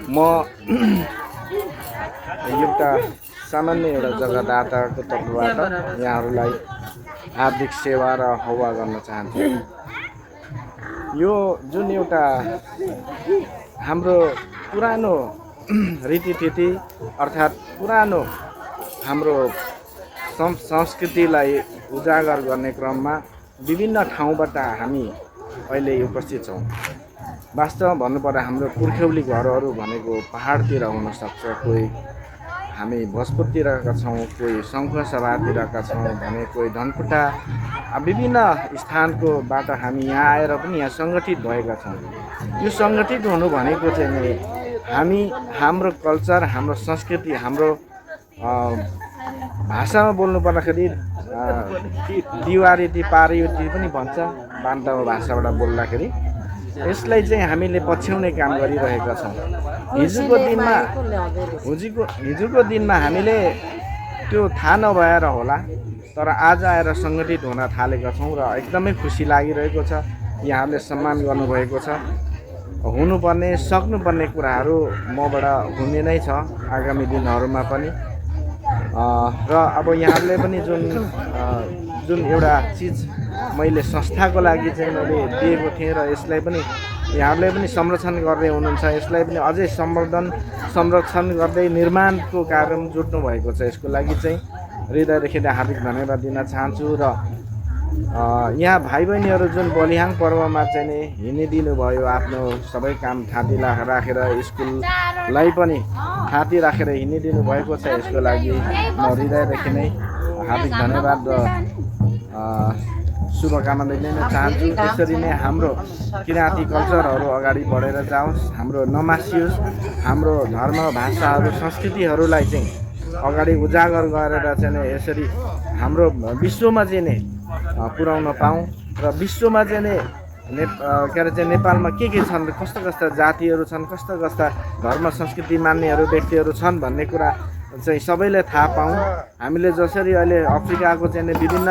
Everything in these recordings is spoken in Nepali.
म एउटा सामान्य एउटा जग्गादाताको तर्फबाट यहाँहरूलाई हार्दिक सेवा र हौवा गर्न चाहन्छु। यो जुन एउटा हाम्रो पुरानो रीतिथिति अर्थात् पुरानो हाम्रो संस्कृतिलाई उजागर गर्ने क्रममा विभिन्न ठाउँबाट हामी अहिले उपस्थित छौँ। वास्तवमा भन्नुपर्दा हाम्रो पुर्ख्यौली घरहरू भनेको पहाडतिर हुनसक्छ, कोही हामी भोजपुरतिरका छौँ, कोही शङ्खसभातिरका छौँ भने कोही धनकुटा, विभिन्न स्थानकोबाट हामी यहाँ आएर पनि यहाँ सङ्गठित भएका छौँ। यो सङ्गठित हुनु भनेको चाहिँ नि हामी हाम्रो कल्चर, हाम्रो संस्कृति, हाम्रो भाषामा बोल्नु पर्दाखेरि दिवारीति पारीति पनि भन्छ बान्तावा भाषाबाट बोल्दाखेरि। यसलाई चाहिँ हामीले पछ्याउने काम गरिरहेका छौँ। हिजोको दिनमा हामीले त्यो थाहा नभएर होला, तर आज आएर सङ्गठित हुन थालेका छौँ र एकदमै खुसी लागिरहेको छ। यहाँहरूले सम्मान गर्नुभएको छ। हुनुपर्ने सक्नुपर्ने कुराहरू मबाट हुने नै छ आगामी दिनहरूमा पनि। र अब यहाँहरूले पनि जुन एउटा चिज मैले संस्थाको लागि चाहिँ मैले दिएको थिएँ र यसलाई पनि यहाँहरूले पनि संरक्षण गर्दै हुनुहुन्छ। यसलाई पनि अझै संरक्षण गर्दै निर्माणको कार्यमा जुट्नु भएको छ। यसको लागि चाहिँ हृदयदेखि हार्दिक धन्यवाद दिन चाहन्छु। र यहाँ भाइ बहिनीहरू जुन बलिहाङ पर्वमा चाहिँ नि हिँडिदिनु भयो, आफ्नो सबै काम थाती राखेर स्कुललाई पनि थाती राखेर हिँडिदिनु भएको छ। यसको लागि म हृदयदेखि नै हार्दिक धन्यवाद र शुभकामना दिन चाहन्छु। त्यसरी नै हाम्रो किराँती कल्चरहरू अगाडि बढेर जाओस्, हाम्रो नमासियोस्, हाम्रो धर्म, भाषाहरू, संस्कृतिहरूलाई चाहिँ अगाडि उजागर गरेर चाहिँ यसरी हाम्रो विश्वमा चाहिँ नै पुर्याउन पाऊँ र विश्वमा चाहिँ नै नेपालमा के छन्, कस्ता कस्ता जातिहरू छन्, कस्ता कस्ता धर्म संस्कृति मान्नेहरू व्यक्तिहरू छन् भन्ने कुरा चाहिँ सबैले थाहा पाऊँ। हामीले जसरी अहिले अफ्रिकाको चाहिँ विभिन्न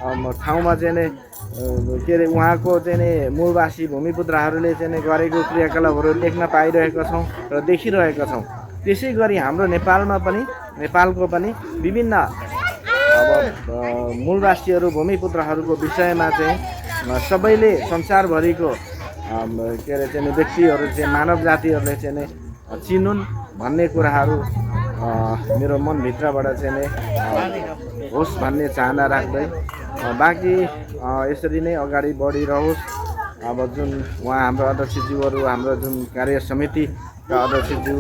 ठाउँमा चाहिँ उहाँको चाहिँ मूलवासी भूमिपुत्रहरूले चाहिँ गरेको क्रियाकलापहरू देख्न पाइरहेका छौँ र देखिरहेका छौँ। त्यसै गरी हाम्रो नेपालको पनि विभिन्न मूलवासीहरू भूमिपुत्रहरूको विषयमा चाहिँ सबैले संसारभरिको व्यक्तिहरू चाहिँ मानव जातिहरूले चाहिँ चिनुन् भन्ने कुराहरू मेरो मनभित्रबाट चाहिँ होस् भन्ने चाहना राख्दै बाँकी यसरी नै अगाडि बढिरहोस्। अब जुन उहाँ हाम्रो अध्यक्षज्यूहरू, हाम्रो जुन कार्य समितिका अध्यक्षज्यू,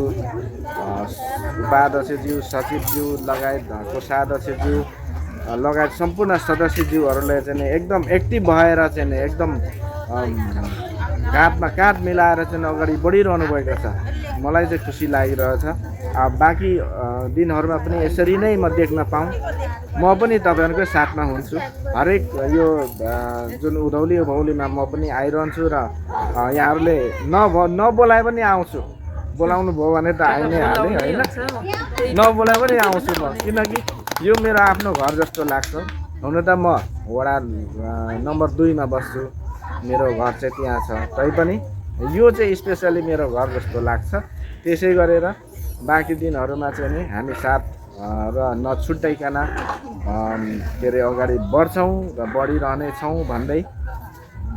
उपाध्यक्षज्यू, सचिवज्यू लगायत कोषाध्यक्षज्यू लगायत सम्पूर्ण सदस्यज्यूहरूले चाहिँ एकदम एक्टिभ भएर चाहिँ एकदम काँधमा काँध मिलाएर चाहिँ अगाडि बढिरहनु भएको छ। मलाई चाहिँ खुसी लागिरहेछ। बाँकी दिनहरूमा पनि यसरी नै म देख्न पाऊँ। म पनि तपाईँहरूकै साथमा हुन्छु। हरेक यो जुन उधौलीमा म पनि आइरहन्छु र यहाँहरूले नबोलाए पनि आउँछु। बोलाउनु भयो भने त आइ नै हालेँ होइन, नबोलाए पनि आउँछु म, किनकि यो मेरो आफ्नो घर जस्तो लाग्छ। हुन त म वडा नम्बर 2 मा बस्छु, मेरो घर चाहिँ त्यहाँ छ, तैपनि यो चाहिँ स्पेसली मेरो घर जस्तो लाग्छ। त्यसै गरेर बाँकी दिनहरूमा चाहिँ नि हामी साथ र नछुट्याइकन अगाडि बढ्छौँ र बढिरहनेछौँ भन्दै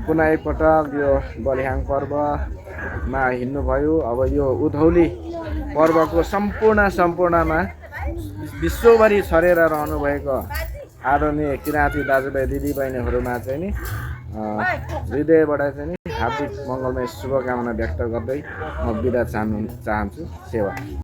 पुनः एकपटक यो बलिहाङ पर्वमा हिँड्नुभयो। अब यो उधौली पर्वको सम्पूर्णमा विश्वभरि छरेर रहनुभएको आदरणीय किराँती दाजुभाइ दिदीबहिनीहरूमा चाहिँ नि हृदयबाट चाहिँ नि हार्दिक मङ्गलमय शुभकामना व्यक्त गर्दै म बिदा चाहन्छु। सेवा।